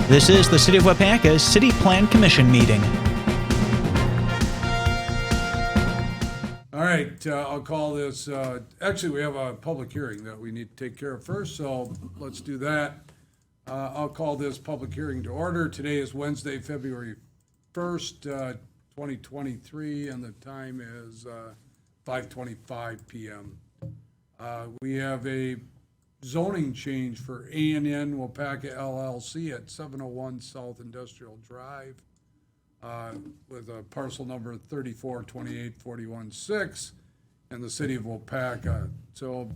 This is the City of Waupaca's City Plan Commission meeting. All right, I'll call this, actually, we have a public hearing that we need to take care of first, so let's do that. I'll call this public hearing to order. Today is Wednesday, February 1st, 2023, and the time is 5:25 p.m. We have a zoning change for A&N Waupaca LLC at 701 South Industrial Drive with a parcel number 342841-6 in the city of Waupaca. So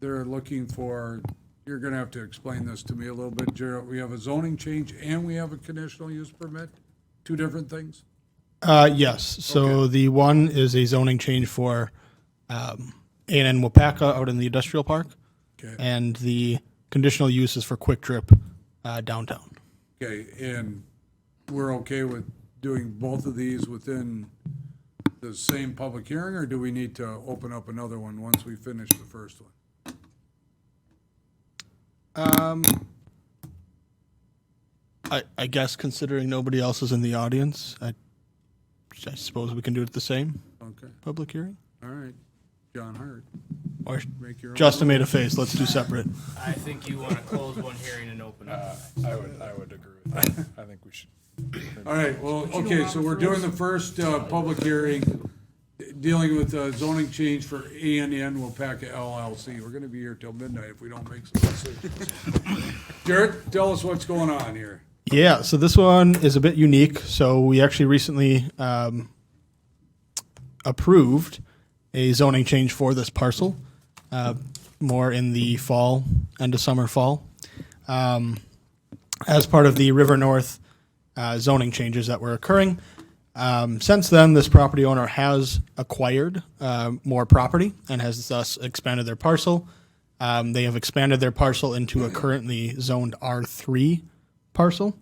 they're looking for, you're going to have to explain this to me a little bit, Jared. We have a zoning change and we have a conditional use permit? Two different things? Yes. So Okay. the one is a zoning change for A&N Waupaca out in the industrial park, Okay. and the conditional use is for Quick Trip downtown. Okay, and we're okay with doing both of these within the same public hearing, or do we need to open up another one once we finish the first one? I guess considering nobody else is in the audience, I suppose we can do it the same Okay, public hearing. all right. John Hart, Or make your own. Justin made a face. Let's do separate. I think you want to close one hearing and open it. I would agree with that. I think we should. All right, well, okay, so we're doing the first public hearing, dealing with zoning change for A&N Waupaca LLC. We're gonna be here till midnight if we don't make some decisions. Jared, tell us what's going on here. Yeah, so this one is a bit unique. So we actually recently approved a zoning change for this parcel, more in the fall, end of summer, fall, as part of the River North zoning changes that were occurring. Since then, this property owner has acquired more property and has thus expanded their parcel. They have expanded their parcel into a currently zoned R3 parcel.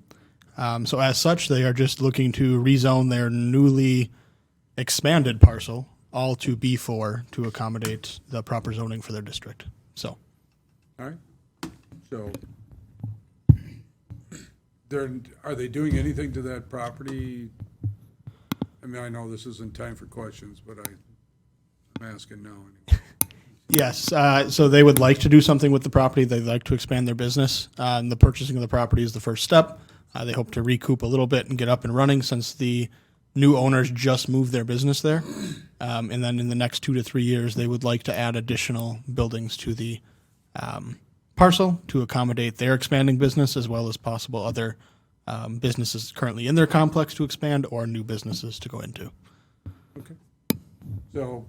So as such, they are just looking to rezone their newly expanded parcel all to B4 to accommodate the proper zoning for their district. So, All right, so are they doing anything to that property? I mean, I know this isn't time for questions, but I'm asking now anyway. yes, so they would like to do something with the property. They'd like to expand their business. And the purchasing of the property is the first step. They hope to recoup a little bit and get up and running since the new owners just moved their business there. And then in the next 2 to 3 years, they would like to add additional buildings to the parcel to accommodate their expanding business, as well as possible other businesses currently in their complex to expand or new businesses to go into. Okay. So,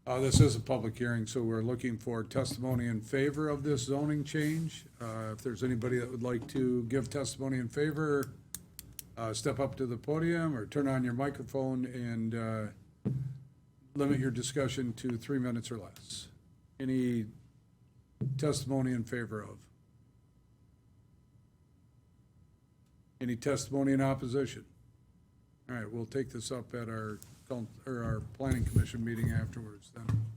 this is a public hearing, so we're looking for testimony in favor of this zoning change. If there's anybody that would like to give testimony in favor, step up to the podium or turn on your microphone and limit your discussion to 3 minutes or less. Any testimony in favor of? Any testimony in opposition? All right, we'll take this up at our planning commission meeting afterwards then.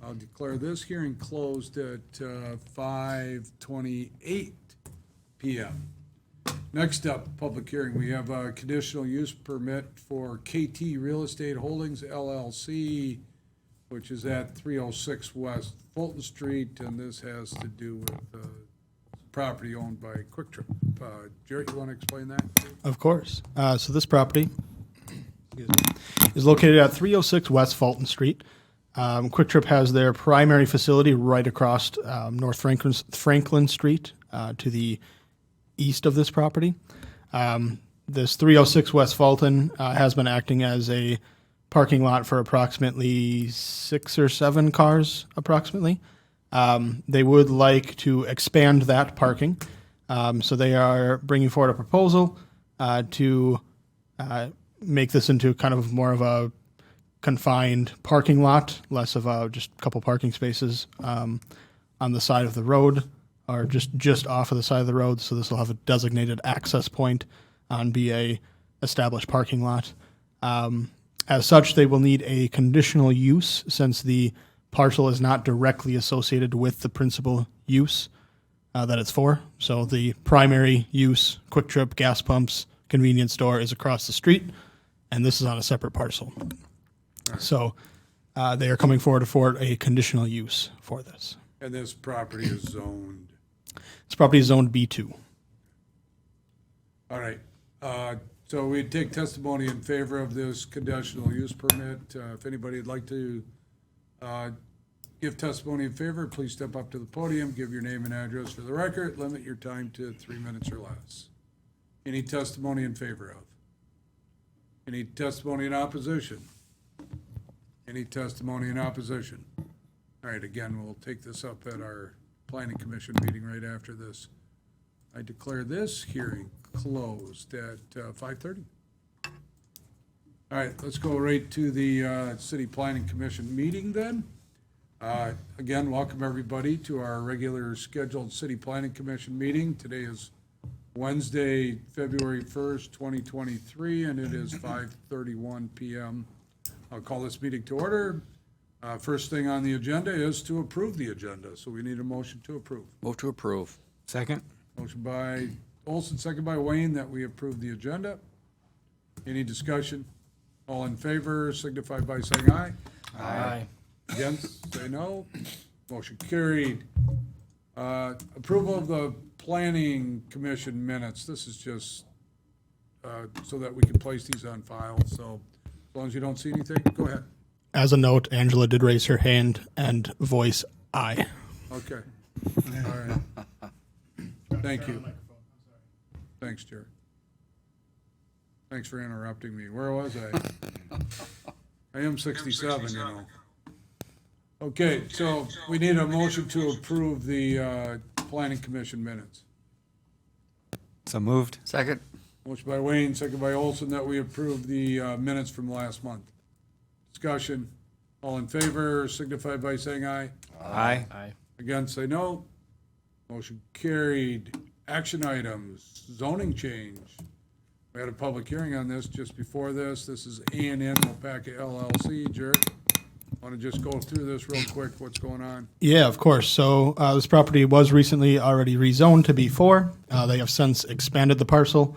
I'll declare this hearing closed at 5:28 p.m. Next up, public hearing, we have a conditional use permit for KT Real Estate Holdings LLC, which is at 306 West Fulton Street, and this has to do with property owned by Quick Trip. Jared, you want to explain that? Of course. So this property is located at 306 West Fulton Street. Quick Trip has their primary facility right across North Franklin Street to the east of this property. This 306 West Fulton has been acting as a parking lot for approximately 6 or 7 cars, approximately. They would like to expand that parking. So they are bringing forward a proposal to make this into kind of more of a confined parking lot, less of just a couple parking spaces on the side of the road, or just off of the side of the road. So this will have a designated access point and be a established parking lot. As such, they will need a conditional use since the parcel is not directly associated with the principal use that it's for. So the primary use, Quick Trip, gas pumps, convenience store is across the street, and this is on a separate parcel. So they are coming forward for a conditional use for this. And this property is zoned. This property is zoned B2. All right, so we take testimony in favor of this conditional use permit. If anybody would like to give testimony in favor, please step up to the podium, give your name and address for the record, limit your time to 3 minutes or less. Any testimony in favor of? Any testimony in opposition? Any testimony in opposition? All right, again, we'll take this up at our planning commission meeting right after this. I declare this hearing closed at 5:30. All right, let's go right to the city planning commission meeting then. Again, welcome everybody to our regular scheduled city planning commission meeting. Today is Wednesday, February 1st, 2023, and it is 5:31 PM. I'll call this meeting to order. First thing on the agenda is to approve the agenda, so we need a motion to approve. Move to approve. Second? Motion by Olson, second by Wayne, that we approve the agenda. Any discussion? All in favor signify by saying aye. Aye. Against, say no. Motion carried. Approval of the planning commission minutes. This is just so that we can place these on file. So as long as you don't see anything, go ahead. As a note, Angela did raise her hand and voice aye. Okay. All right. Thank you. Thanks, Jerry. Thanks for interrupting me. Where was I? I am 67, you know. Okay, so we need a motion to approve the planning commission minutes. So moved. Second. Motion by Wayne, second by Olson, that we approve the minutes from last month. Discussion. All in favor signify by saying aye. Aye. Aye. Against, say no. Motion carried. Action items, zoning change. We had a public hearing on this just before this. This is A&N Waupaca LLC. Jared, want to just go through this real quick, what's going on? Yeah, of course. So this property was recently already rezoned to B4. They have since expanded the parcel.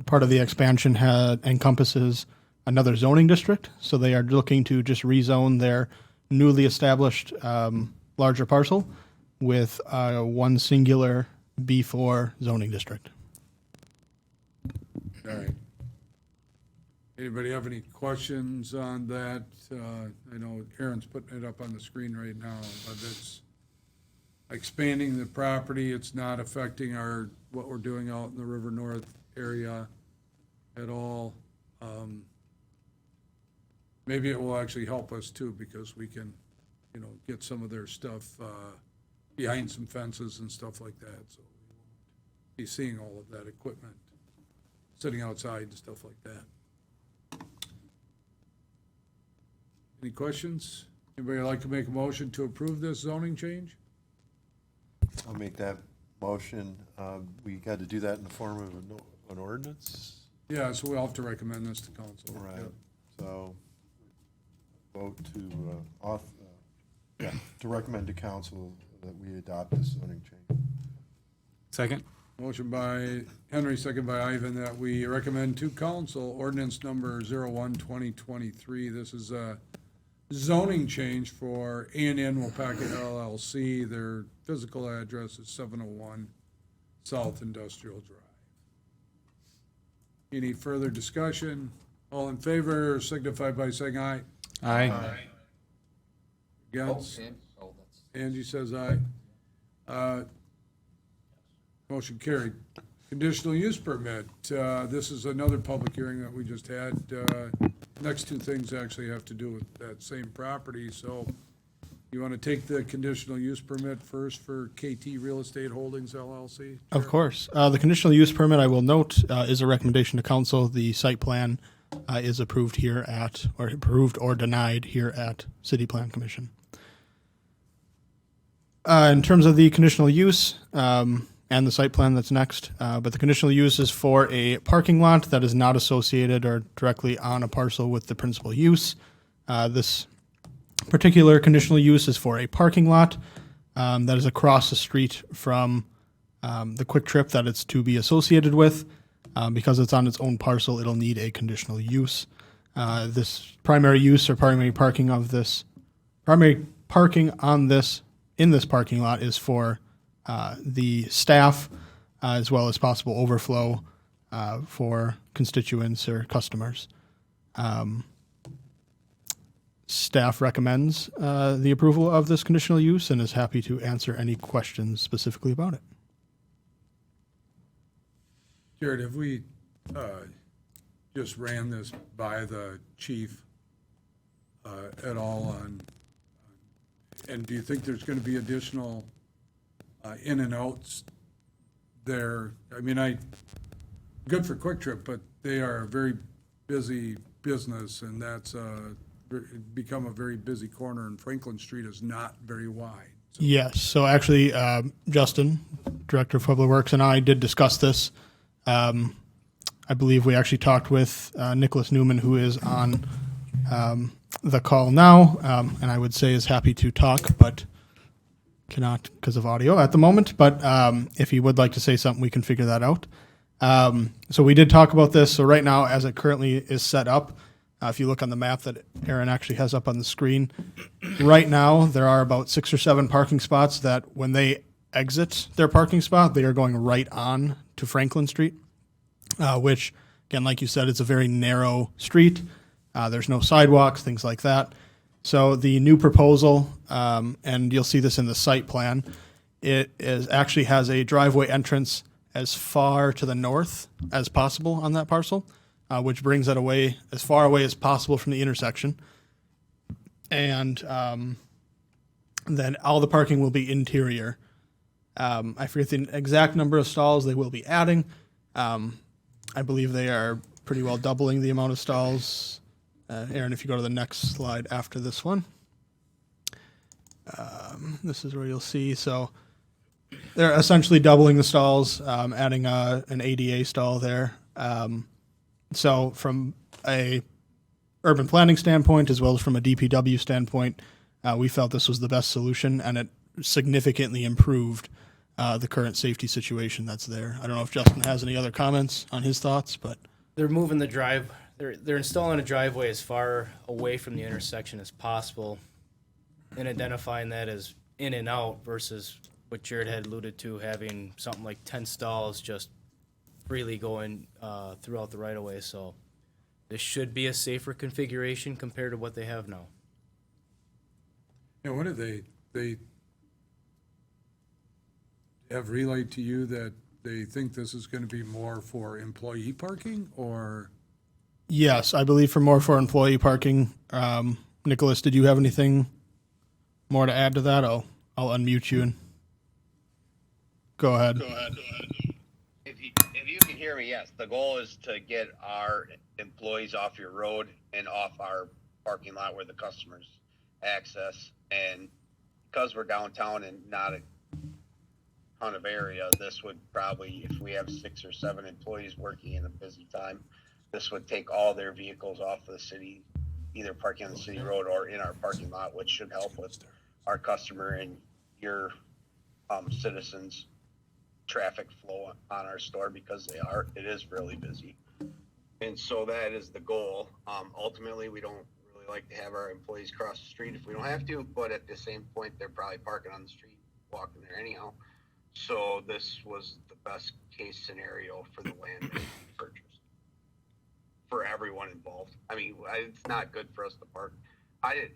Part of the expansion encompasses another zoning district. So they are looking to just rezone their newly established larger parcel with one singular B4 zoning district. All right. Anybody have any questions on that? I know Aaron's putting it up on the screen right now, but it's expanding the property. It's not affecting what we're doing out in the River North area at all. Maybe it will actually help us too, because we can, get some of their stuff behind some fences and stuff like that. So we won't be seeing all of that equipment sitting outside and stuff like that. Any questions? Anybody like to make a motion to approve this zoning change? I'll make that motion. We got to do that in the form of an ordinance? Yeah, so we'll have to recommend this to council. Right. Yep. So vote to recommend to council that we adopt this zoning change. Second? Motion by Henry, second by Ivan, that we recommend to council ordinance number 01/2023. This is a zoning change for A&N Waupaca LLC. Their physical address is 701 South Industrial Drive. Any further discussion? All in favor signify by saying aye. Aye. Against? Angie says aye. Motion carried. Conditional use permit. This is another public hearing that we just had. Next two things actually have to do with that same property. So you want to take the conditional use permit first for KT Real Estate Holdings LLC? Of course. The conditional use permit, I will note, is a recommendation to council. The site plan is approved or denied here at City Plan Commission. In terms of the conditional use and the site plan that's next, but the conditional use is for a parking lot that is not associated or directly on a parcel with the principal use. This particular conditional use is for a parking lot that is across the street from the Quick Trip that it's to be associated with. Because it's on its own parcel, it'll need a conditional use. This primary use or primary parking on this in this parking lot is for the staff as well as possible overflow for constituents or customers. Staff recommends the approval of this conditional use and is happy to answer any questions specifically about it. Jared, have we just ran this by the chief at all on, and do you think there's going to be additional in and outs there? I mean, good for Quick Trip, but they are a very busy business, and that's become a very busy corner, and Franklin Street is not very wide. Yes. So actually, Justin, Director of Public Works, and I did discuss this. I believe we actually talked with Nicholas Newman, who is on the call now, and I would say is happy to talk, but cannot because of audio at the moment. But if he would like to say something, we can figure that out. So we did talk about this. So right now, as it currently is set up, if you look on the map that Aaron actually has up on the screen, right now there are about 6 or 7 parking spots that when they exit their parking spot, they are going right on to Franklin Street, which, again, like you said, it's a very narrow street. There's no sidewalks, things like that. So the new proposal, and you'll see this in the site plan, it is actually has a driveway entrance as far to the north as possible on that parcel, which brings it away as far away as possible from the intersection. And then all the parking will be interior. I forget the exact number of stalls they will be adding. I believe they are pretty well doubling the amount of stalls. Aaron, if you go to the next slide after this one, this is where you'll see. So they're essentially doubling the stalls, adding an ADA stall there. So from a urban planning standpoint, as well as from a DPW standpoint, we felt this was the best solution, and it significantly improved the current safety situation that's there. I don't know if Justin has any other comments on his thoughts, but They're moving the drive. They're installing a driveway as far away from the intersection as possible, and identifying that as in and out versus what Jared had alluded to, having something like 10 stalls just freely going throughout the right of way. So this should be a safer configuration compared to what they have now. Yeah, what did they have relayed to you that they think this is going to be more for employee parking, or? yes, I believe for employee parking. Nicholas, did you have anything more to add to that? I'll unmute you and go ahead. If you can hear me, yes. The goal is to get our employees off your road and off our parking lot where the customers access. And because we're downtown and not a ton of area, this would probably, if we have 6 or 7 employees working in a busy time, this would take all their vehicles off of the city, either parking on the city road or in our parking lot, which should help with our customer and your citizens' traffic flow on our store, because it is really busy. And so that is the goal. Ultimately, we don't really like to have our employees cross the street if we don't have to, but at the same point, they're probably parking on the street, walking there anyhow. So this was the best case scenario for the land that we purchased for everyone involved. I mean, it's not good for us to park. I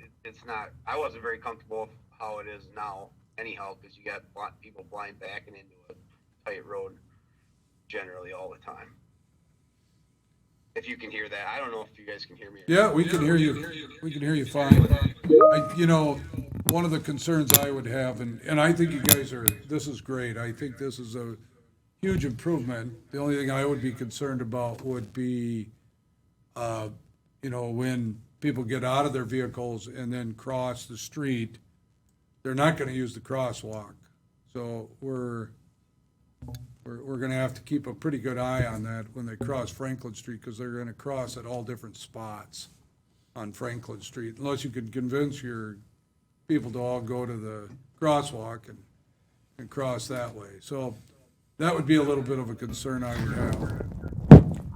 wasn't very comfortable with how it is now anyhow, because you got people blind backing into a tight road generally all the time. If you can hear that, I don't know if you guys can hear me. Yeah, we can hear you. We can hear you fine. One of the concerns I would have, and I think you guys this is great. I think this is a huge improvement. The only thing I would be concerned about would be, when people get out of their vehicles and then cross the street, they're not going to use the crosswalk. So we're going to have to keep a pretty good eye on that when they cross Franklin Street, because they're going to cross at all different spots. on Franklin Street, unless you could convince your people to all go to the crosswalk and cross that way. So that would be a little bit of a concern I would have.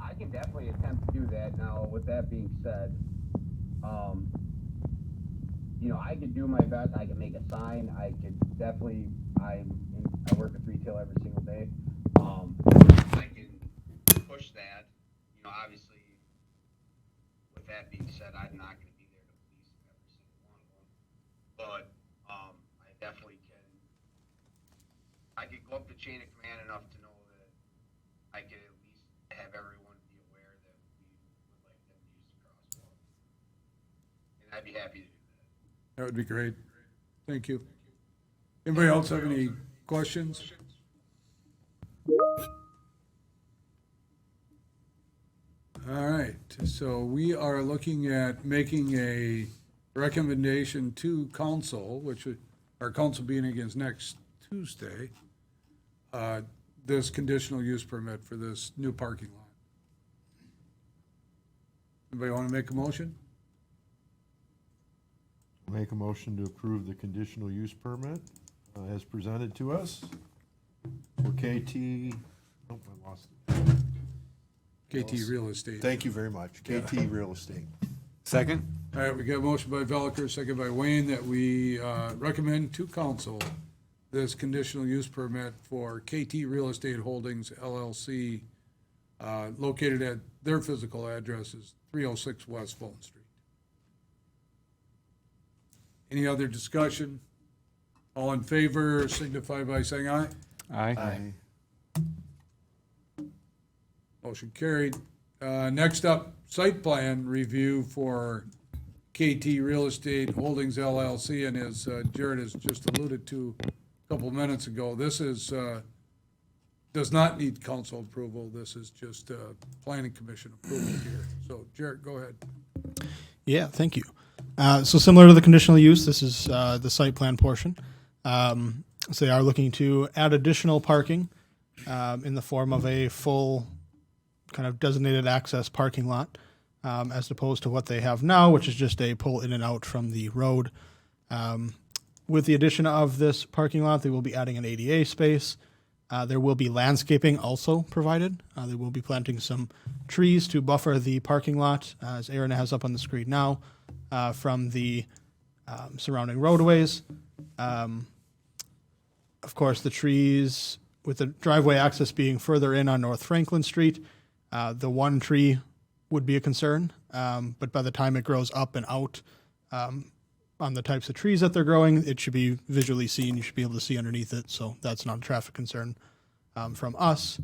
I can definitely attempt to do that. Now, with that being said, I could do my best. I can make a sign. I could definitely. I work with retail every single day. I can push that. Obviously, with that being said, I'm not going to be there to police every single one of them. But I definitely can. I could go up the chain of command enough to know that I could at least have everyone be aware that we would like them to use the crosswalk. And I'd be happy to do that. That would be great. Thank you. Anybody else have any questions? All right, so we are looking at making a recommendation to council, which our council meeting is next Tuesday, this conditional use permit for this new parking lot. Anybody want to make a motion? Make a motion to approve the conditional use permit as presented to us for KT, oh, I lost it. KT Real Estate. Thank you very much, KT Real Estate. Second? All right, we got a motion by Veliker, second by Wayne, that we recommend to council this conditional use permit for KT Real Estate Holdings LLC, located at their physical address is 306 West Fulton Street. Any other discussion? All in favor signify by saying aye. Aye. Motion carried. Next up, site plan review for KT Real Estate Holdings LLC, and as Jared has just alluded to a couple of minutes ago, this is, does not need council approval. This is just planning commission approval here. So Jared, go ahead. Yeah, thank you. So similar to the conditional use, this is the site plan portion. So they are looking to add additional parking in the form of a full kind of designated access parking lot, as opposed to what they have now, which is just a pull in and out from the road. With the addition of this parking lot, they will be adding an ADA space. There will be landscaping also provided. They will be planting some trees to buffer the parking lot, as Aaron has up on the screen now, from the surrounding roadways. Of course, the trees, with the driveway access being further in on North Franklin Street, the one tree would be a concern, but by the time it grows up and out on the types of trees that they're growing, it should be visually seen. You should be able to see underneath it, so that's not a traffic concern from us.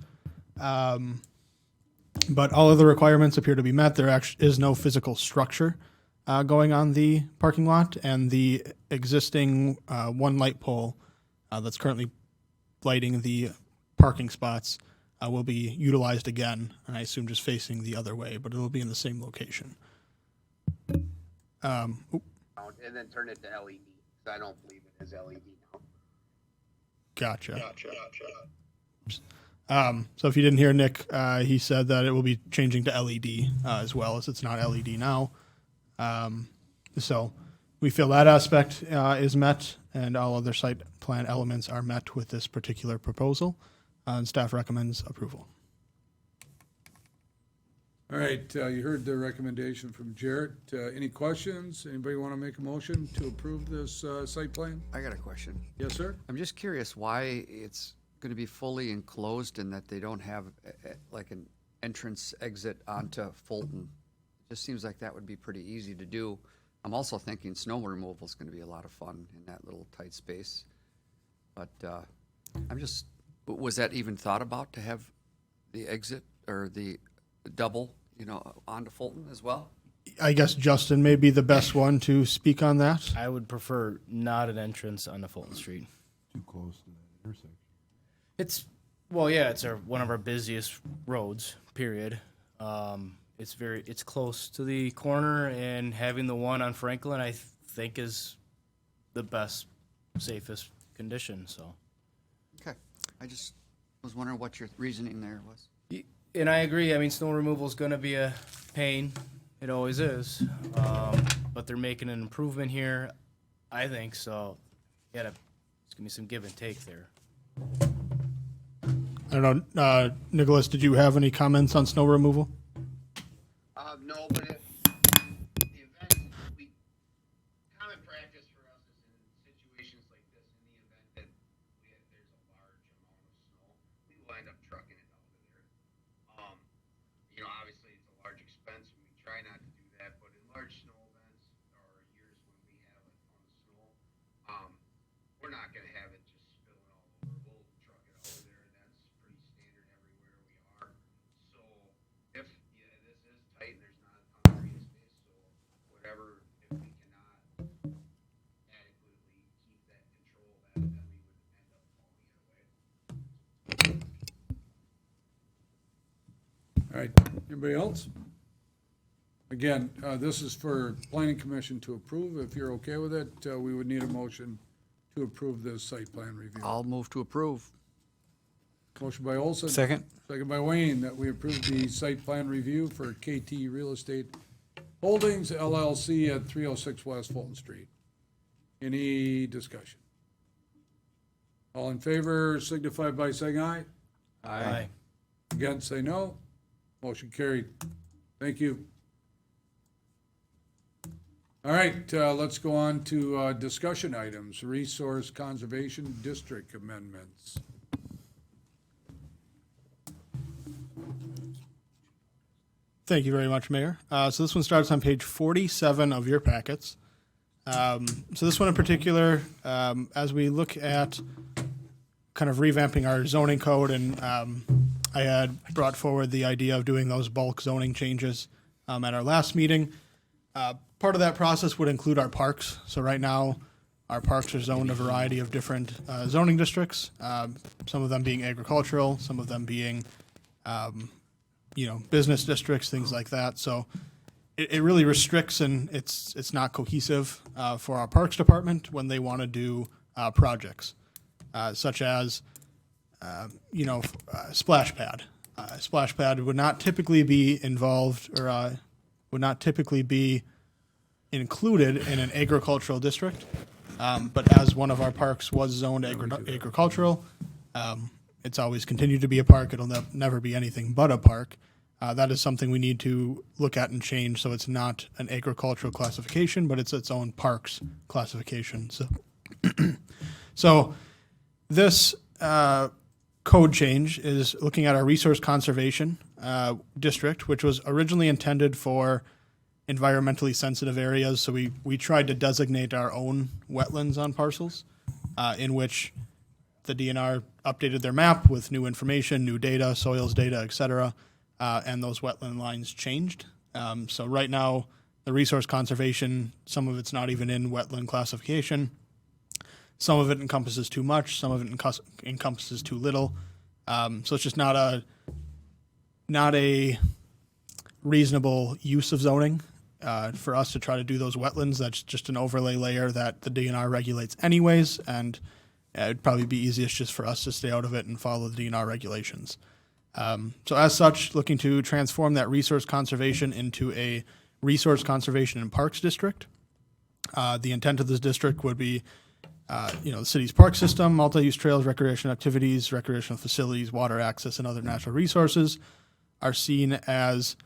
But all of the requirements appear to be met. There actually is no physical structure going on the parking lot, and the existing one light pole that's currently lighting the parking spots will be utilized again, and I assume just facing the other way, but it'll be in the same location. And then turn it to LED, because I don't believe it is LED now. Gotcha. So if you didn't hear Nick, he said that it will be changing to LED as well, as it's not LED now. So we feel that aspect is met, and all other site plan elements are met with this particular proposal, and staff recommends approval. All right, you heard the recommendation from Jarrett. Any questions? Anybody want to make a motion to approve this site plan? I got a question. Yes, sir? I'm just curious why it's going to be fully enclosed and that they don't have like an entrance exit onto Fulton. It just seems like that would be pretty easy to do. I'm also thinking snow removal is going to be a lot of fun in that little tight space. But was that even thought about, to have the exit or the double, onto Fulton as well? I guess Justin may be the best one to speak on that. I would prefer not an entrance onto Fulton Street. Too close to that intersection. It's one of our busiest roads, period. It's close to the corner, and having the one on Franklin, I think, is the best, safest condition, so. Okay. I just was wondering what your reasoning there was. And I agree. I mean, snow removal is going to be a pain, It always is. But they're making an improvement here, I think, so it's gonna be some give and take there. I don't know, Nicholas, did you have any comments on snow removal? No, but if the event, common practice for us is in situations like this, in the event that there's a large amount of snow, we will end up trucking it out of there. Obviously it's a large expense and we try not to do that, but in large snow events or years when we have a ton of snow, we're not gonna have it just spilling all over. We'll truck it out of there, and that's pretty standard everywhere we are. So if, this is tight and there's not a ton of green space, so whatever, if we cannot adequately keep that control of that, then we would end up hauling it away. All right, anybody else? Again, this is for planning commission to approve. If you're okay with it, we would need a motion to approve this site plan review. I'll move to approve. Motion by Olson. Second. Second by Wayne, that we approve the site plan review for KT Real Estate Holdings LLC at 306 West Fulton Street. Any discussion? All in favor signify by saying aye. Aye. Against, say no. Motion carried. Thank you. All right, let's go on to discussion items, Resource Conservation District amendments. Thank you very much, Mayor. So this one starts on page 47 of your packets. So this one in particular, as we look at kind of revamping our zoning code, and I had brought forward the idea of doing those bulk zoning changes at our last meeting. Part of that process would include our parks. So right now, our parks are zoned a variety of different zoning districts, some of them being agricultural, some of them being business districts, things like that. So it really restricts, and it's not cohesive for our Parks Department when they want to do projects, such as splash pad. Splash pad would not typically be involved, or would not typically be included in an agricultural district. But as one of our parks was zoned agricultural, it's always continued to be a park. It'll never be anything but a park. That is something we need to look at and change, so it's not an agricultural classification, but it's its own parks classification. So this code change is looking at our resource conservation district, which was originally intended for environmentally sensitive areas. So we tried to designate our own wetlands on parcels, in which the DNR updated their map with new information, new data, soils data, et cetera, and those wetland lines changed. So right now, the resource conservation, some of it's not even in wetland classification. Some of it encompasses too much, some of it encompasses too little. So it's just not a reasonable use of zoning for us to try to do those wetlands. That's just an overlay layer that the DNR regulates anyways, and it'd probably be easiest just for us to stay out of it and follow the DNR regulations. So as such, looking to transform that resource conservation into a resource conservation and parks district. The intent of this district would be the city's park system, multi-use trails, recreational activities, recreational facilities, water access, and other natural resources are seen as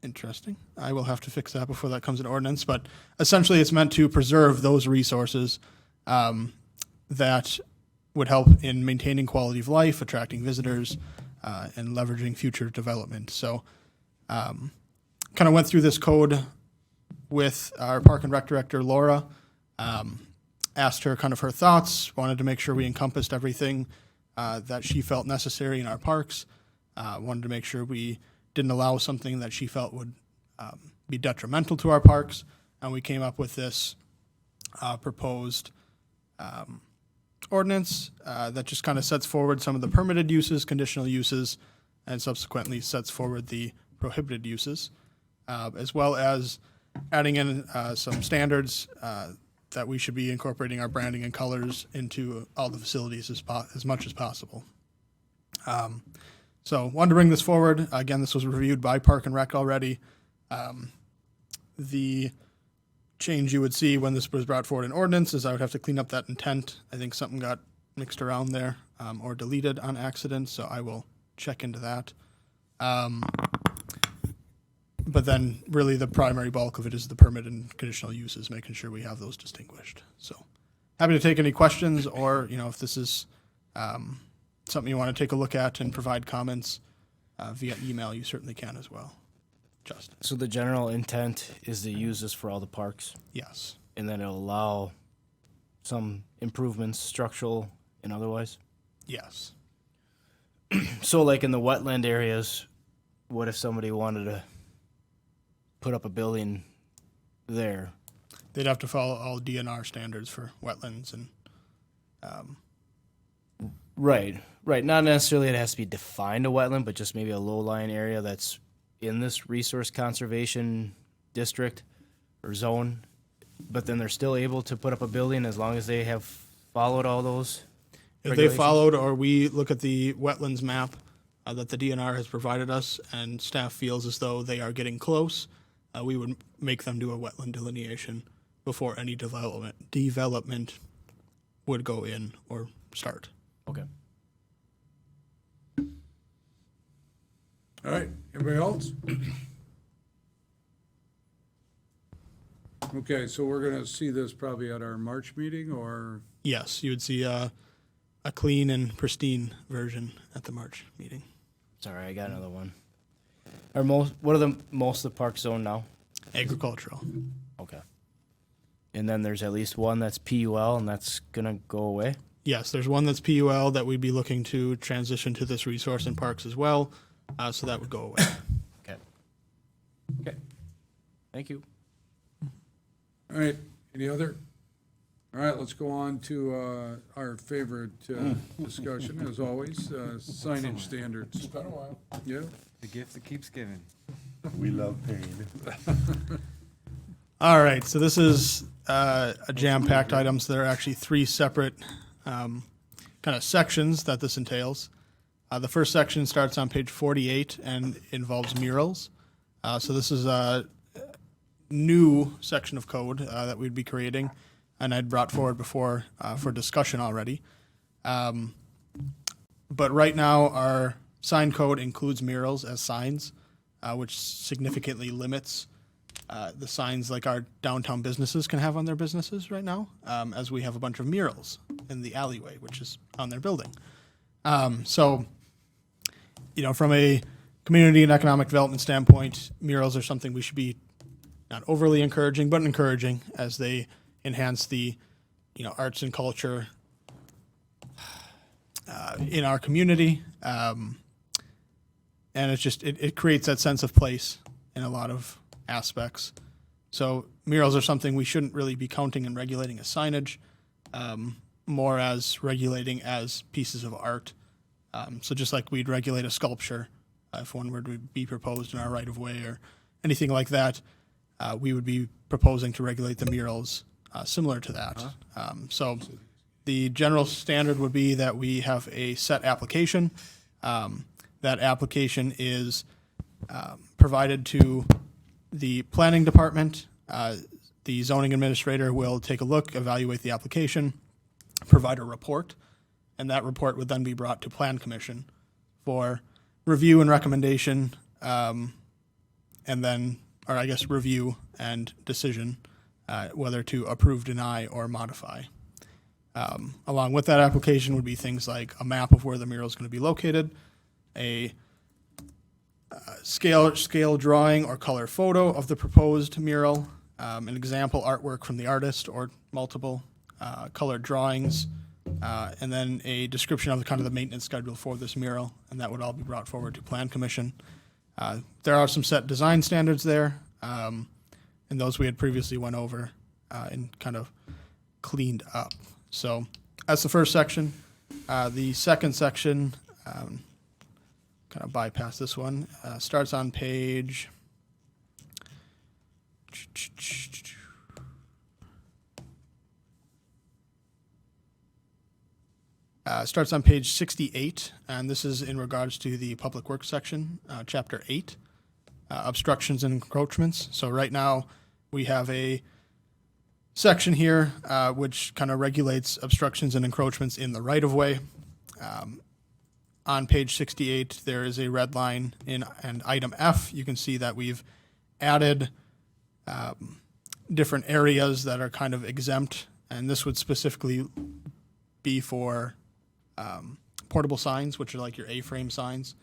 interesting. I will have to fix that before that comes in ordinance, but essentially it's meant to preserve those resources that would help in maintaining quality of life, attracting visitors, and leveraging future development. So kind of went through this code with our Park and Rec Director, Laura, asked her kind of her thoughts, wanted to make sure we encompassed everything that she felt necessary in our parks, wanted to make sure we didn't allow something that she felt would be detrimental to our parks, and we came up with this proposed ordinance that just kind of sets forward some of the permitted uses, conditional uses, and subsequently sets forward the prohibited uses, as well as adding in some standards that we should be incorporating our branding and colors into all the facilities as much as possible. So wanted to bring this forward. Again, this was reviewed by Park and Rec already. The change you would see when this was brought forward in ordinance is I would have to clean up that intent. I think something got mixed around there or deleted on accident, so I will check into that. But then really the primary bulk of it is the permit and conditional uses, making sure we have those distinguished. So happy to take any questions, or, you know, if this is something you want to take a look at and provide comments via email, you certainly can as well. Justin? So the general intent is to use this for all the parks, Yes. and then it'll allow some improvements, structural and otherwise? Yes. So like in the wetland areas, what if somebody wanted to put up a building there? They'd have to follow all DNR standards for wetlands and Right. Not necessarily it has to be defined a wetland, but just maybe a low-lying area that's in this resource conservation district or zone. But then they're still able to put up a building as long as they have followed all those if they regulations? followed, or we look at the wetlands map that the DNR has provided us and staff feels as though they are getting close, we would make them do a wetland delineation before any development would go in or start. Okay. All right, anybody else? Okay, so we're gonna see this probably at our March meeting, or, Yes, you would see a clean and pristine version at the March meeting. Sorry, I got another one. What are most of the park zone now? Agricultural. Okay. And then there's at least one that's PUL, and that's gonna go away? Yes, there's one that's PUL that we'd be looking to transition to this resource in parks as well, so that would go away. Okay. Thank you. all right, any other? All right, let's go on to our favorite discussion, as always, signage standards. It's been a while. Yeah, The gift that keeps giving. We love pain. All right, so this is a jam-packed items. There are actually three separate kind of sections that this entails. The first section starts on page 48 and involves murals. So this is a new section of code that we'd be creating, and I'd brought forward before for discussion already. But right now, our sign code includes murals as signs, which significantly limits the signs like our downtown businesses can have on their businesses right now, as we have a bunch of murals in the alleyway, which is on their building. So, you know, from a community and economic development standpoint, murals are something we should be not overly encouraging, but encouraging as they enhance the, you know, arts and culture in our community. And it's just, it creates that sense of place in a lot of aspects. So murals are something we shouldn't really be counting and regulating as signage, more as regulating as pieces of art. So just like we'd regulate a sculpture, if one were to be proposed in our right of way or anything like that, we would be proposing to regulate the murals similar to that. So the general standard would be that we have a set application. That application is provided to the planning department. The zoning administrator will take a look, evaluate the application, provide a report, and that report would then be brought to Plan Commission for review and recommendation, and then, or I guess review and decision, whether to approve, deny, or modify. Along with that application would be things like a map of where the mural is going to be located, a scale drawing or color photo of the proposed mural, an example artwork from the artist or multiple colored drawings, and then a description of the kind of the maintenance schedule for this mural, and that would all be brought forward to Plan Commission. There are some set design standards there, and those we had previously went over and kind of cleaned up. So that's the first section. The second section, kind of bypass this one, starts on page Starts on page 68, and this is in regards to the Public Works section, Chapter 8, obstructions and encroachments. So right now, we have a section here which kind of regulates obstructions and encroachments in the right-of-way. On page 68, there is a red line in and item F. You can see that we've added different areas that are kind of exempt, and this would specifically be for portable signs, which are like your A-frame signs.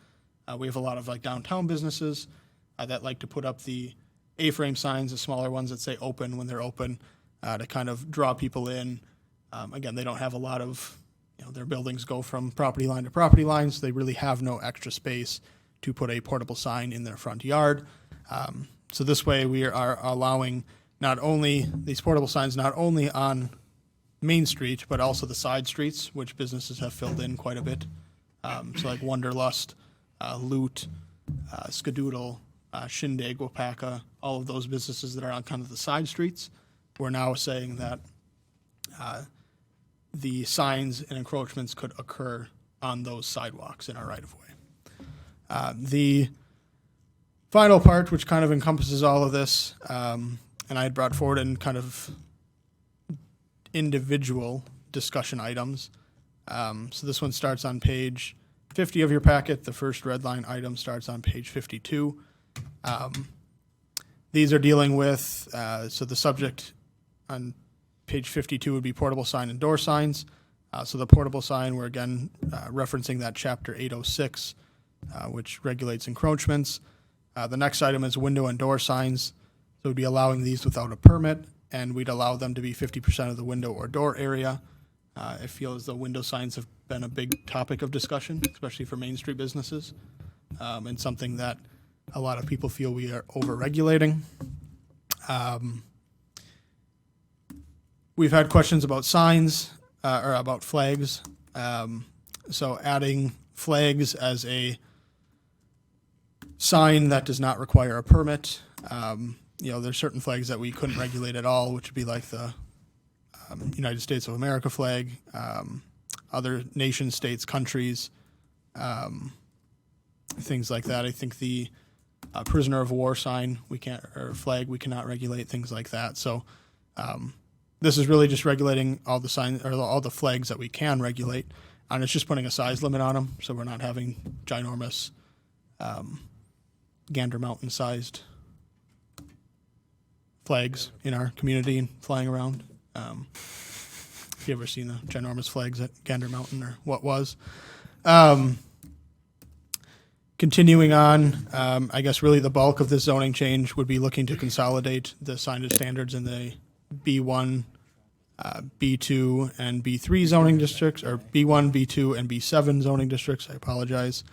We have a lot of like downtown businesses that like to put up the A-frame signs, the smaller ones that say open when they're open, to kind of draw people in. Again, they don't have a lot of, their buildings go from property line to property line, so they really have no extra space to put a portable sign in their front yard. So this way we are allowing not only these portable signs, not only on Main Street, but also the side streets, which businesses have filled in quite a bit. So like Wonderlust, Loot, Skadoodle, Shindig, Waupaca, all of those businesses that are on kind of the side streets. We're now saying that the signs and encroachments could occur on those sidewalks in our right-of-way. The final part, which kind of encompasses all of this, and I had brought forward in kind of individual discussion items. So this one starts on page 50 of your packet. The first red line item starts on page 52. These are dealing with, so the subject on page 52 would be portable sign and door signs. So the portable sign, we're again referencing that chapter 806, which regulates encroachments. The next item is window and door signs. So we'd be allowing these without a permit, and we'd allow them to be 50% of the window or door area. I feel as though window signs have been a big topic of discussion, especially for Main Street businesses, and something that a lot of people feel we are over-regulating. We've had questions about signs, or about flags. So adding flags as a sign that does not require a permit. There's certain flags that we couldn't regulate at all, which would be like the United States of America flag, other nation states, countries, things like that. I think the prisoner of war sign or flag we cannot regulate, things like that. So this is really just regulating all the signs or all the flags that we can regulate, and it's just putting a size limit on them, so we're not having ginormous Gander Mountain sized flags in our community and flying around. If you ever seen the ginormous flags at Gander Mountain or what was. Continuing on, I guess really the bulk of this zoning change would be looking to consolidate the signage standards in the B1, B2, and B3 zoning districts, or B1, B2, and B7 zoning districts, I apologize,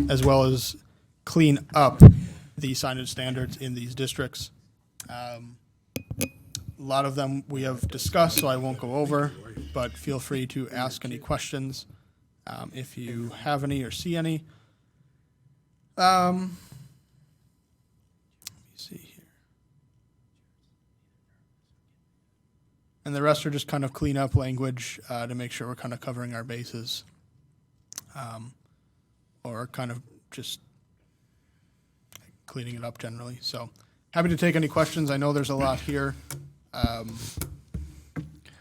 as well as clean up the signage standards in these districts. A lot of them we have discussed, so I won't go over, but feel free to ask any questions if you have any or see any. Let me see here. And the rest are just kind of clean up language to make sure we're kind of covering our bases, or kind of just cleaning it up generally. So happy to take any questions. I know there's a lot here.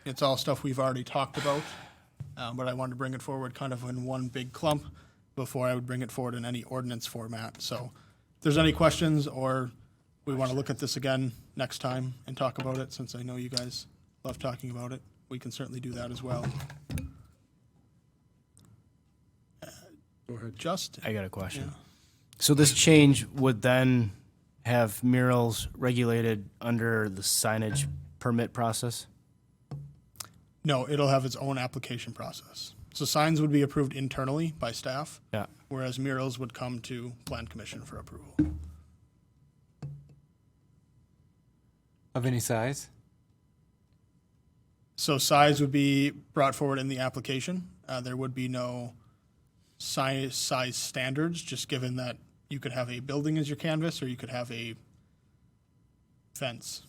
It's all stuff we've already talked about, but I wanted to bring it forward kind of in one big clump before I would bring it forward in any ordinance format. So if there's any questions, or we want to look at this again next time and talk about it, since I know you guys love talking about it, we can certainly do that as well. Go ahead. I got a question. Yeah. So this change would then have murals regulated under the signage permit process? No, it'll have its own application process. So signs would be approved internally by staff, Yeah. whereas murals would come to Plan Commission for approval. Of any size? So size would be brought forward in the application. There would be no size standards, just given that you could have a building as your canvas, or you could have a fence,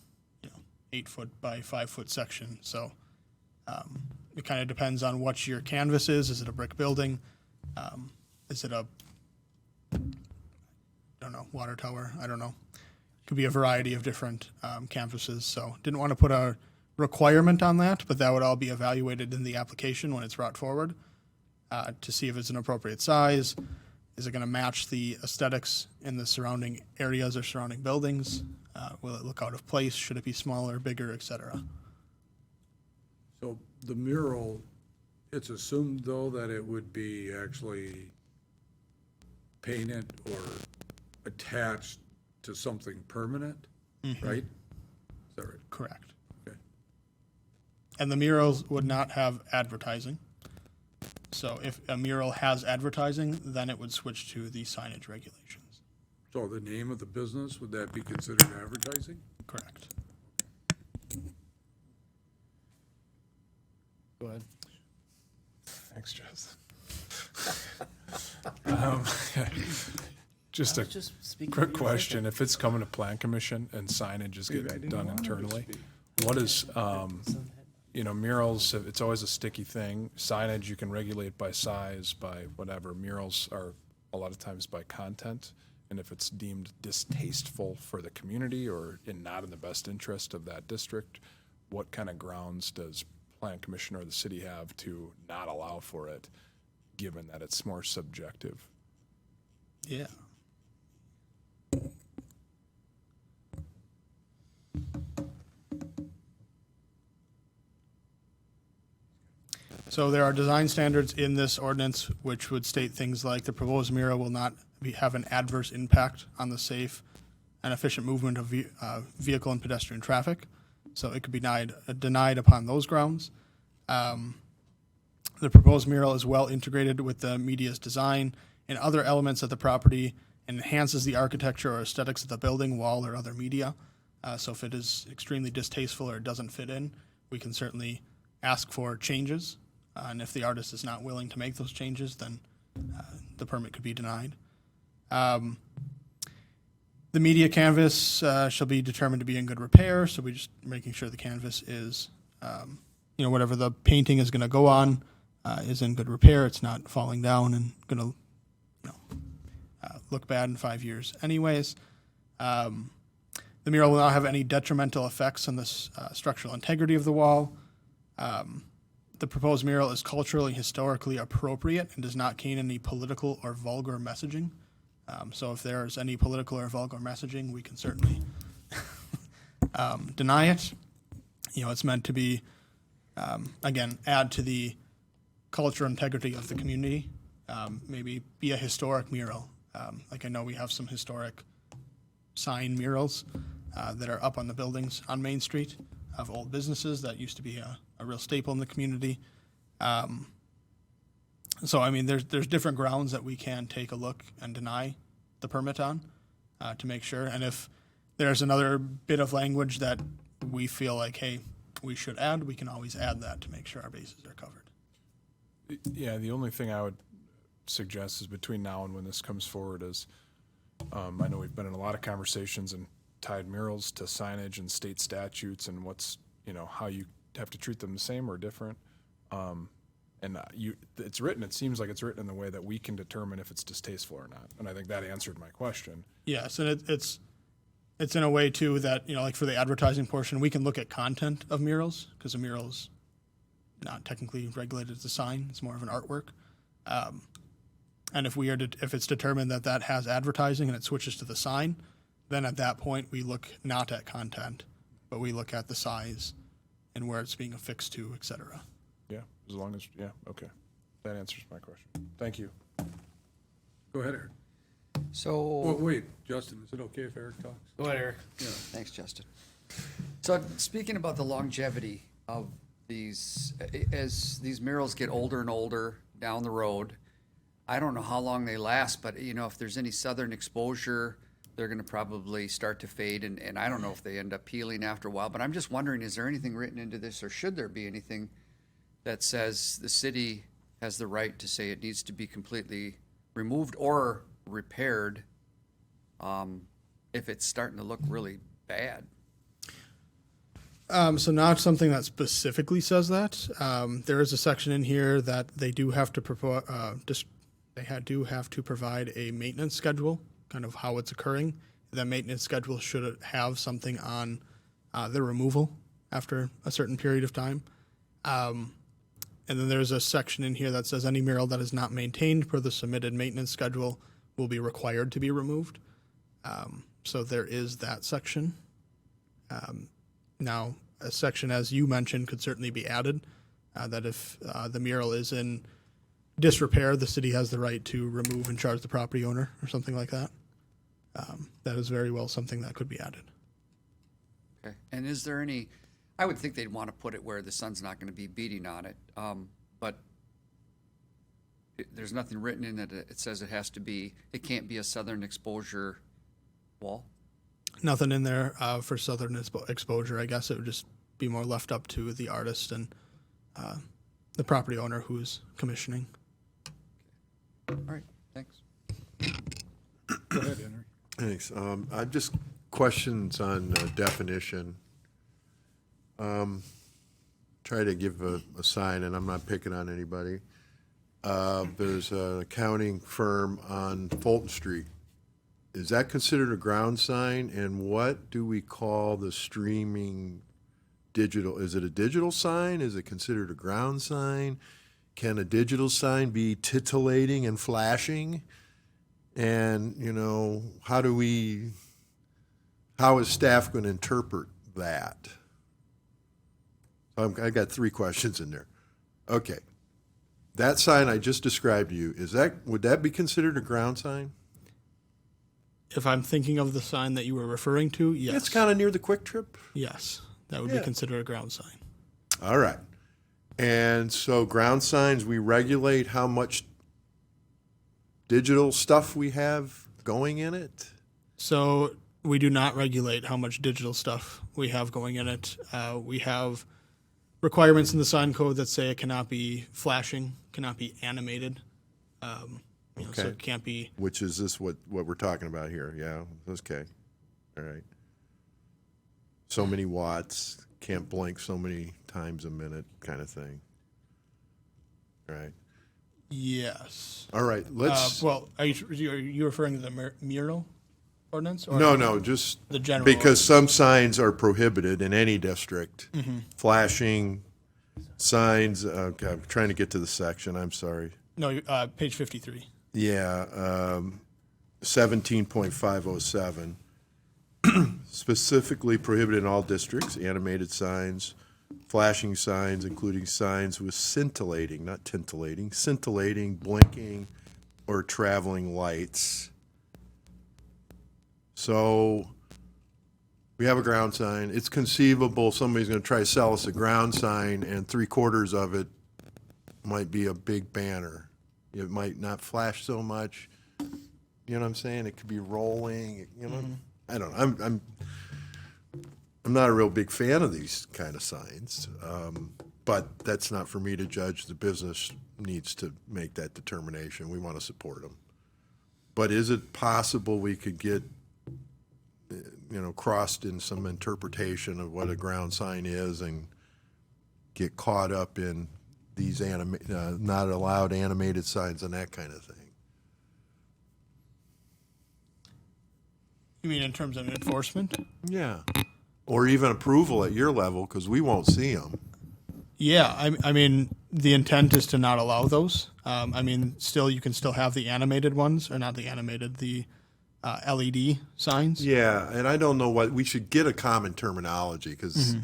8 foot by 5 foot section. So, It kind of depends on what your canvas is. Is it a brick building? Is it a, I don't know, water tower? I don't know. Could be a variety of different canvases. So didn't want to put a requirement on that, but that would all be evaluated in the application when it's brought forward to see if it's an appropriate size. Is it going to match the aesthetics in the surrounding areas or surrounding buildings? Will it look out of place? Should it be smaller, bigger, et cetera? So the mural, it's assumed though that it would be actually painted or attached to something permanent, right? Is that right? Correct. Okay. And the murals would not have advertising. So if a mural has advertising, then it would switch to the signage regulations. So the name of the business, would that be considered advertising? Correct. Go ahead. Thanks, Jess. Just a Just speak. quick question. If it's coming to plan commission and signage is getting done internally, what is, murals, it's always a sticky thing. Signage, you can regulate by size, by whatever. Murals are a lot of times by content. And if it's deemed distasteful for the community or not in the best interest of that district, what kind of grounds does plan commission or the city have to not allow for it, given that it's more subjective? Yeah. So there are design standards in this ordinance which would state things like the proposed mural will not have an adverse impact on the safe and efficient movement of vehicle and pedestrian traffic. So it could be denied upon those grounds. The proposed mural is well integrated with the media's design and other elements of the property and enhances the architecture or aesthetics of the building, wall, or other media. So if it is extremely distasteful or it doesn't fit in, we can certainly ask for changes. And if the artist is not willing to make those changes, then the permit could be denied. The media canvas shall be determined to be in good repair, so we're just making sure the canvas is, whatever the painting is going to go on is in good repair. It's not falling down and going to, look bad in 5 years anyways. The mural will not have any detrimental effects on the structural integrity of the wall. The proposed mural is culturally, historically appropriate and does not contain any political or vulgar messaging. So if there's any political or vulgar messaging, we can certainly deny it. It's meant to be, again, add to the culture and integrity of the community. Maybe be a historic mural. Like I know we have some historic sign murals that are up on the buildings on Main Street of old businesses that used to be a real staple in the community. So, I mean, there's different grounds that we can take a look and deny the permit on to make sure. And if there's another bit of language that we feel like, hey, we should add, we can always add that to make sure our bases are covered. Yeah, the only thing I would suggest is between now and when this comes forward is, I know we've been in a lot of conversations and tied murals to signage and state statutes and what's, how you have to treat them the same or different. It's written, it seems like it's written in the way that we can determine if it's distasteful or not. And I think that answered my question. Yes, and it's in a way too that, like for the advertising portion, we can look at content of murals because a mural's not technically regulated as a sign. It's more of an artwork. And if it's determined that has advertising and it switches to the sign, then at that point we look not at content, but we look at the size and where it's being affixed to, et cetera. Yeah, as long as, okay. That answers my question. Thank you. Go ahead, Eric. So. Oh, wait, Justin, is it okay if Eric talks? Go ahead, Eric. Thanks, Justin. So speaking about the longevity of these, as these murals get older and older down the road, I don't know how long they last, but if there's any southern exposure, they're going to probably start to fade, and I don't know if they end up peeling after a while, but I'm just wondering, is there anything written into this, or should there be anything that says the city has the right to say it needs to be completely removed or repaired if it's starting to look really bad? So not something that specifically says that. There is a section in here that they do have to do have to provide a maintenance schedule, kind of how it's occurring. That maintenance schedule should have something on the removal after a certain period of time. And then there's a section in here that says any mural that is not maintained per the submitted maintenance schedule will be required to be removed. So there is that section. Now, a section, as you mentioned, could certainly be added, that if the mural is in disrepair, the city has the right to remove and charge the property owner or something like that. That is very well something that could be added. Okay. And is there any, I would think they'd want to put it where the sun's not going to be beating on it, but there's nothing written in it. It says it can't be a southern exposure wall. Nothing in there for southern exposure. I guess it would just be more left up to the artist and the property owner who's commissioning. All right, thanks. Go ahead, Henry. Thanks. I've just questions on definition. Try to give a sign, and I'm not picking on anybody. There's an accounting firm on Fulton Street. Is that considered a ground sign? And what do we call the streaming digital? Is it a digital sign? Is it considered a ground sign? Can a digital sign be titillating and flashing? And, how is staff going to interpret that? I got 3 questions in there. Okay. That sign I just described to you, would that be considered a ground sign? If I'm thinking of the sign that you were referring to, yes. It's kind of near the Quick Trip. Yes, that would be considered a ground sign. All right. And so ground signs, we regulate how much digital stuff we have going in it? So we do not regulate how much digital stuff we have going in it. We have requirements in the sign code that say it cannot be flashing, cannot be animated. So it can't be. Which is this what we're talking about here? Yeah. Okay. All right. So many watts, can't blink so many times a minute, kind of thing. All right. Yes. All right. Let's. Well, are you referring to the mural ordinance? Or No, just the general. because some signs are prohibited in any district. Flashing signs. Okay, I'm trying to get to the section. I'm sorry. No, page 53. Yeah, 17.507. Specifically prohibited in all districts, animated signs, flashing signs, including signs with scintillating, not tintillating, scintillating, blinking, or traveling lights. So we have a ground sign. It's conceivable somebody's going to try to sell us a ground sign, and 3/4 of it might be a big banner. It might not flash so much. You know what I'm saying? It could be rolling. I don't know. I'm not a real big fan of these kind of signs, but that's not for me to judge. The business needs to make that determination. We want to support them. But is it possible we could get, crossed in some interpretation of what a ground sign is and get caught up in these not allowed animated signs and that kind of thing? You mean in terms of enforcement? Yeah. Or even approval at your level, because we won't see them. Yeah, I mean, the intent is to not allow those. Still, you can still have the animated ones, or not the animated, the LED signs. Yeah, and I don't know we should get a common terminology, because,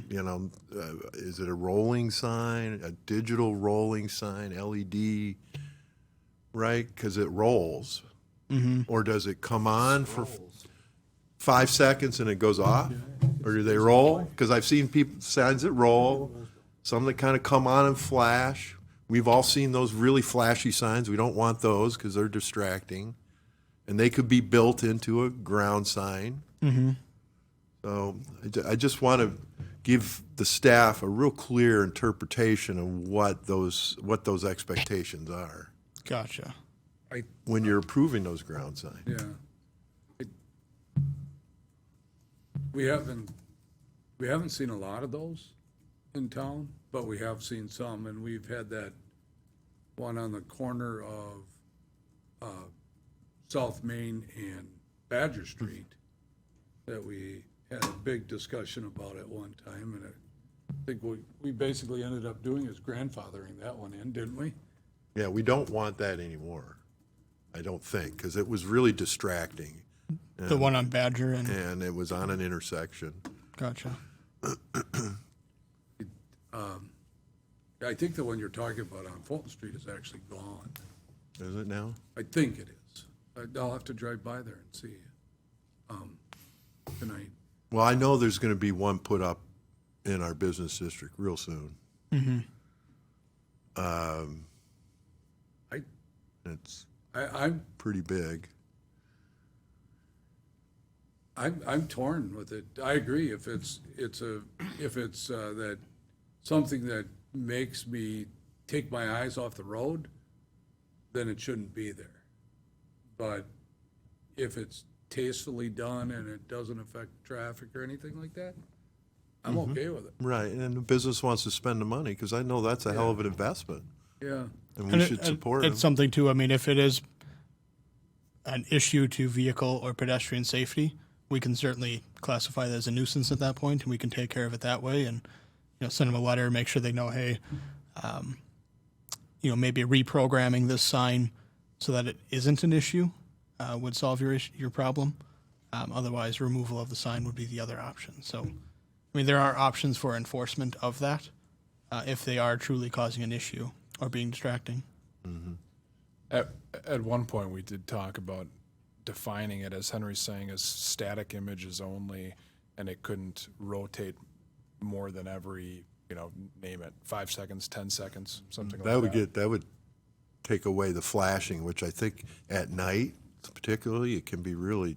is it a rolling sign, a digital rolling sign, LED, right? Because it rolls. Or does it come on for 5 seconds and it goes off? Or do they roll? Because I've seen signs that roll, some that kind of come on and flash. We've all seen those really flashy signs. We don't want those because they're distracting. And they could be built into a ground sign. So I just want to give the staff a real clear interpretation of what those expectations are Gotcha. when you're approving those ground signs. Yeah. We have been We haven't seen a lot of those in town, but we have seen some, and we've had that one on the corner of South Main and Badger Street that we had a big discussion about at one time, and I think what we basically ended up doing is grandfathering that one in, didn't we? Yeah, we don't want that anymore, I don't think, because it was really distracting. The one on Badger and, And it was on an intersection. gotcha. I think the one you're talking about on Fulton Street is actually gone. Is it now? I think it is. I'll have to drive by there and see tonight. Well, I know there's going to be one put up in our business district real soon. I, It's I'm pretty big. I'm torn with it. I agree. If it's that something that makes me take my eyes off the road, then it shouldn't be there. But if it's tastefully done and it doesn't affect traffic or anything like that, I'm okay with it. Right, and the business wants to spend the money, because I know that's a hell of an investment, Yeah. and we should support them. It's something too, I mean, if it is an issue to vehicle or pedestrian safety, we can certainly classify that as a nuisance at that point, and we can take care of it that way, and, send them a letter, make sure they know, hey, maybe reprogramming this sign so that it isn't an issue would solve your problem. Otherwise, removal of the sign would be the other option. So, I mean, there are options for enforcement of that if they are truly causing an issue or being distracting. At one point, we did talk about defining it, as Henry's saying, as static images only, and it couldn't rotate more than every, name it, 5 seconds, 10 seconds, something like that. That would take away the flashing, which I think at night, particularly, it can be really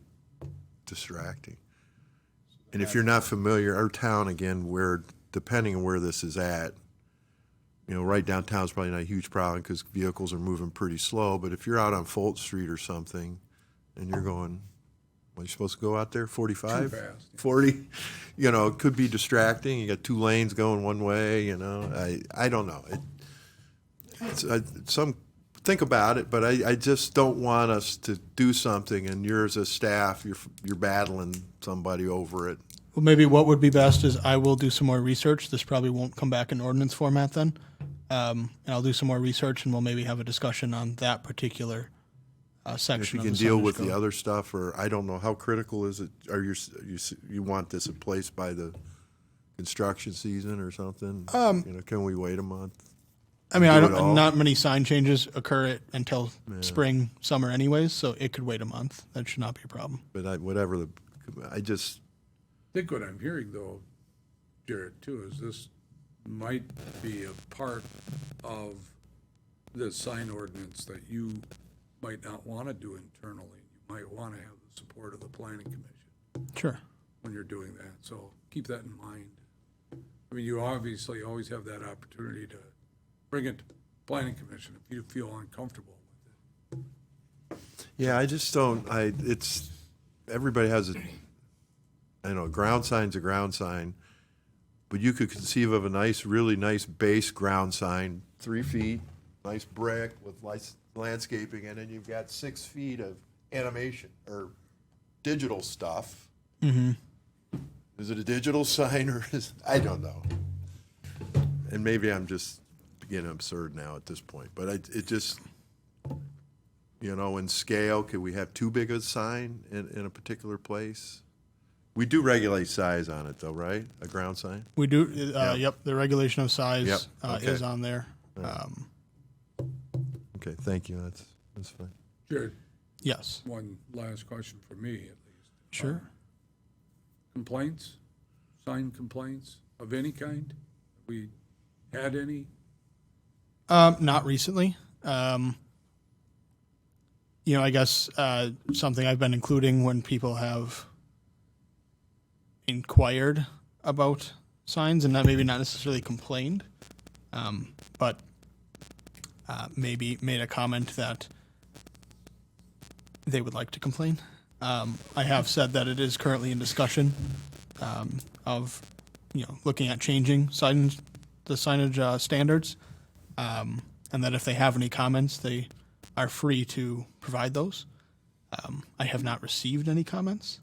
distracting. And if you're not familiar, our town, again, where, depending on where this is at, right downtown is probably not a huge problem because vehicles are moving pretty slow. But if you're out on Fulton Street or something and you're going, well, you're supposed to go out there 45, Too fast. 40, it could be distracting. You got two lanes going one way, I don't know. Think about it, but I just don't want us to do something and you're as a staff, you're battling somebody over it. Well, maybe what would be best is I will do some more research. This probably won't come back in ordinance format then. And I'll do some more research and we'll maybe have a discussion on that particular If section you of can the deal signage with code. the other stuff, or I don't know, how critical is it? Are you want this in place by the construction season or something? Can we wait a month? I mean, do it all? not many sign changes occur until spring, summer anyways, so it could wait a month. That should not be a problem. But I just, I think what I'm hearing though, Jared, too, is this might be a part of the sign ordinance that you might not want to do internally. You might want to have the support of the planning commission Sure. when you're doing that, so keep that in mind. I mean, you obviously always have that opportunity to bring it to planning commission if you feel uncomfortable with it. yeah, I just don't, everybody has a ground sign's a ground sign, but you could conceive of a really nice base ground sign, 3 feet, nice brick with nice landscaping, and then you've got 6 feet of animation or digital stuff. Mm-hmm. Is it a digital sign or I don't know. And maybe I'm just getting absurd now at this point, but it just, in scale, could we have too big a sign in a particular place? We do regulate size on it though, right? A ground sign? We do, yep, the regulation of size Yep, okay. is on there. Okay, thank you, that's fine. Jared, Yes, one last question for me at least. sure. Complaints, sign complaints of any kind? Have we had any? Not recently. I guess something I've been including when people have inquired about signs and maybe not necessarily complained, but maybe made a comment that they would like to complain. I have said that it is currently in discussion of looking at changing the signage standards, and that if they have any comments, they are free to provide those. I have not received any comments,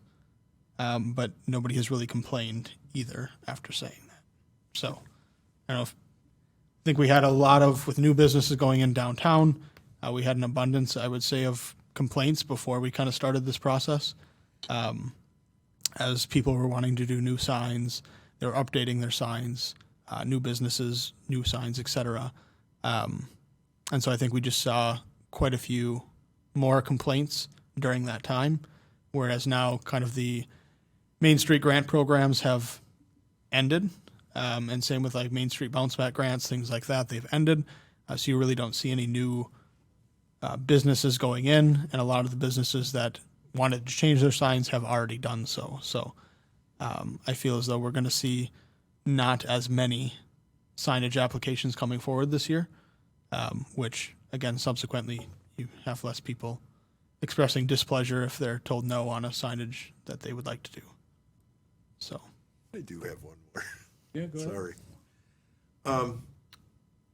but nobody has really complained either after saying that. So I don't know if I think we had a lot of, with new businesses going in downtown, we had an abundance, I would say, of complaints before we kind of started this process. As people were wanting to do new signs, they were updating their signs, new businesses, new signs, etc. And so I think we just saw quite a few more complaints during that time, whereas now kind of the Main Street grant programs have ended. And same with like Main Street bounce back grants, things like that, they've ended. So you really don't see any new businesses going in, and a lot of the businesses that wanted to change their signs have already done so. So I feel as though we're going to see not as many signage applications coming forward this year, which again, subsequently, you have less people expressing displeasure if they're told no on a signage that they would like to do. So I do have one more. Yeah, go ahead. Sorry.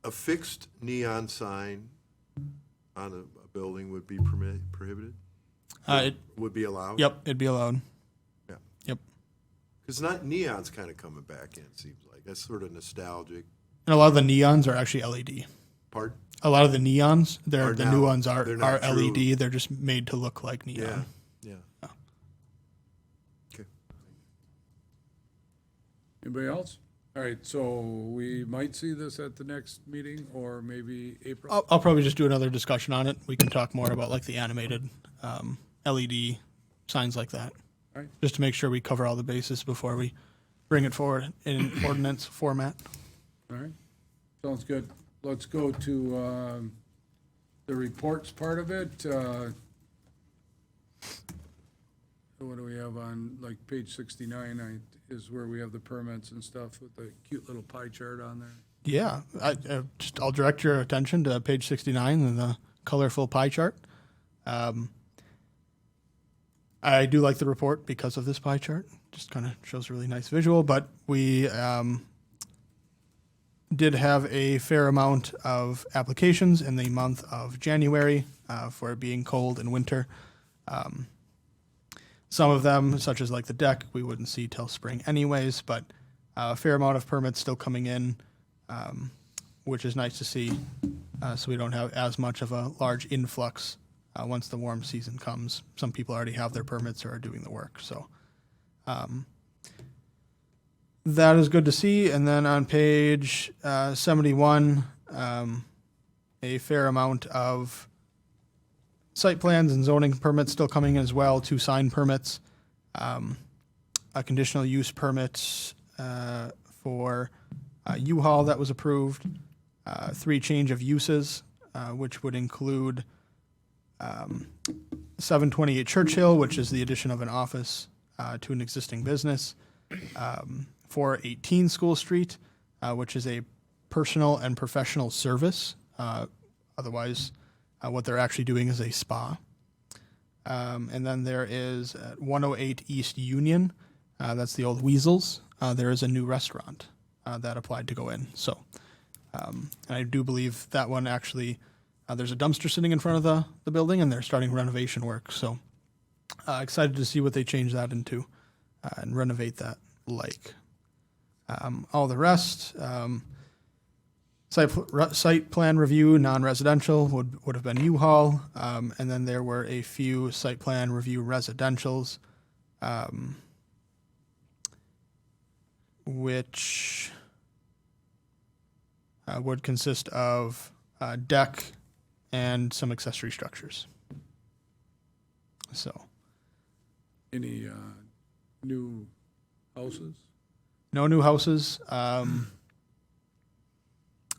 A fixed neon sign on a building would be prohibited? it, Would be allowed? yep, it'd be allowed. Yeah. Yep. Because not neon's kind of coming back in, it seems like. That's sort of nostalgic. And a lot of the neons are actually LED. Part? A lot of the neons, Are the now- new ones are they're not LED. true. They're just made to look like neon. Yeah, yeah. Oh. Okay. Anybody else? All right, so we might see this at the next meeting, or maybe April? I'll probably just do another discussion on it. We can talk more about like the animated LED signs like that, All right. just to make sure we cover all the bases before we bring it forward in ordinance format. All right, sounds good. Let's go to the reports part of it. What do we have on, like, page 69 is where we have the permits and stuff with the cute little pie chart on there. Yeah, I'll direct your attention to page 69 and the colorful pie chart. I do like the report because of this pie chart. Just kind of shows a really nice visual, but we did have a fair amount of applications in the month of January for it being cold and winter. Some of them, such as like the deck, we wouldn't see till spring anyways, but a fair amount of permits still coming in, which is nice to see. So we don't have as much of a large influx once the warm season comes. Some people already have their permits or are doing the work. So that is good to see. And then on page 71, a fair amount of site plans and zoning permits still coming in as well, 2 sign permits, a conditional use permit for U-Haul that was approved, 3 change of uses, which would include 728 Churchill, which is the addition of an office to an existing business, 418 School Street, which is a personal and professional service. Otherwise, what they're actually doing is a spa. And then there is at 108 East Union, that's the old Weasels. There is a new restaurant that applied to go in. So, and I do believe that one actually, there's a dumpster sitting in front of the building, and they're starting renovation work. So, excited to see what they change that into and renovate that like. All the rest, site plan review, non-residential would have been U-Haul, and then there were a few site plan review residentials, which would consist of a deck and some accessory structures. So, Any new houses? no new houses.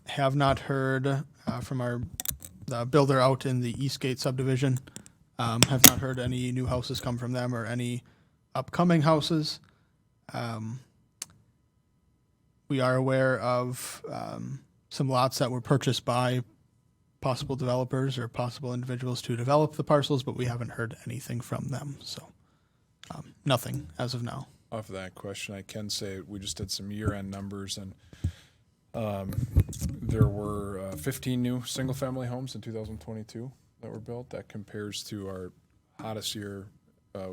Have not heard from the builder out in the Eastgate subdivision. Have not heard any new houses come from them or any upcoming houses. We are aware of some lots that were purchased by possible developers or possible individuals to develop the parcels, but we haven't heard anything from them. So nothing as of now. off of that question, I can say we just did some year-end numbers, and there were 15 new single-family homes in 2022 that were built. That compares to our hottest year,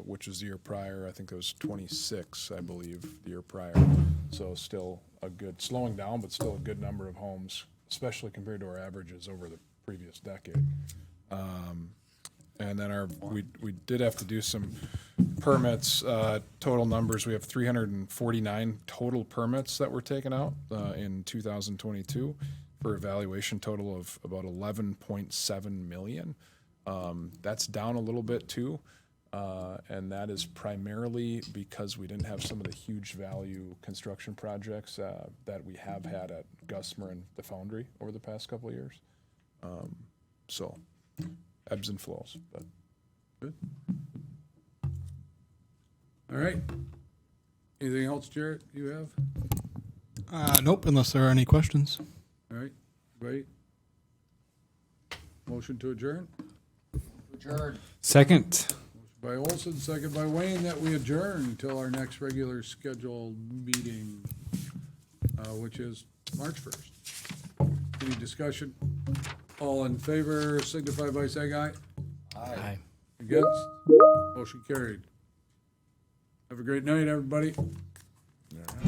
which was the year prior. I think it was 26, I believe, the year prior. So still a good, slowing down, but still a good number of homes, especially compared to our averages over the previous decade. And then we did have to do some permits, total numbers. We have 349 total permits that were taken out in 2022 for a valuation total of about 11.7 million. That's down a little bit too. And that is primarily because we didn't have some of the huge value construction projects that we have had at Gusmer and the Foundry over the past couple of years. So ebbs and flows, but Good. All right. Anything else, Jarrett, you have? Nope, unless there are any questions. All right, right. Motion to adjourn? Adjourned. Second. By Olson, second by Wayne, that we adjourn until our next regular scheduled meeting, which is March 1st. Any discussion? All in favor signify by saying aye. Aye. Against? Motion carried. Have a great night, everybody. All right.